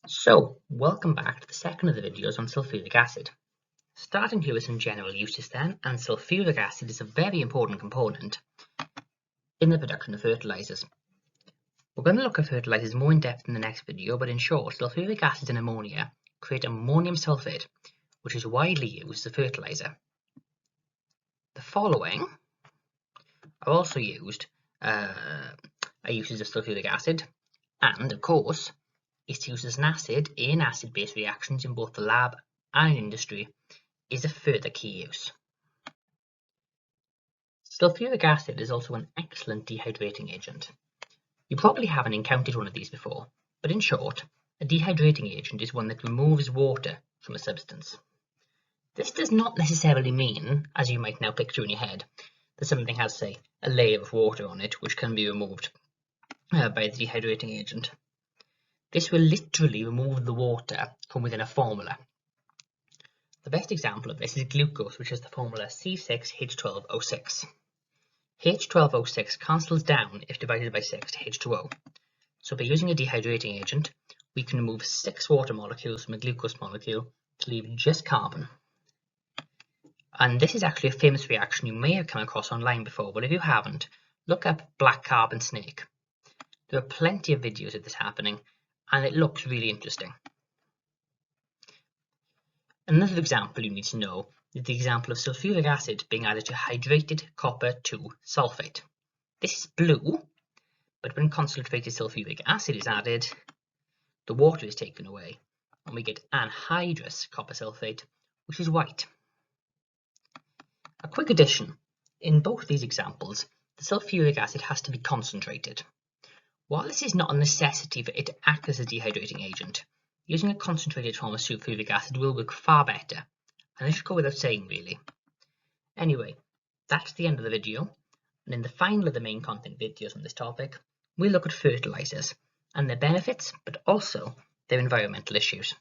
So, welcome back to the second of the videos on sulfuric acid. Starting here with some general uses then, and sulfuric acid is a very important component in the production of fertilizers. We're going to look at fertilizers more in depth in the next video, but in short, sulfuric acid and ammonia create ammonium sulfate, which is widely used as a fertilizer. The following are also used uses of sulfuric acid, and of course, its use as an acid in acid-base reactions in both the lab and in industry is a further key use. Sulfuric acid is also an excellent dehydrating agent. You probably haven't encountered one of these before, but in short, a dehydrating agent is one that removes water from a substance. This does not necessarily mean, as you might now picture in your head, that something has, say, a layer of water on it which can be removed by the dehydrating agent. This will literally remove the water from within a formula. The best example of this is glucose, which has the formula C6H12O6. H12O6 cancels down if divided by 6 to H2O. So by using a dehydrating agent, we can remove 6 water molecules from a glucose molecule to leave just carbon. And this is actually a famous reaction you may have come across online before, but if you haven't, look up black carbon snake. There are plenty of videos of this happening, and it looks really interesting. Another example you need to know is the example of sulfuric acid being added to hydrated copper 2 sulfate. This is blue, but when concentrated sulfuric acid is added, the water is taken away, and we get anhydrous copper sulfate, which is white. A quick addition, in both these examples, the sulfuric acid has to be concentrated. While this is not a necessity for it to act as a dehydrating agent, using a concentrated form of sulfuric acid will work far better, and this should go without saying really. Anyway, that's the end of the video, and in the final of the main content videos on this topic, we'll look at fertilizers and their benefits, but also their environmental issues.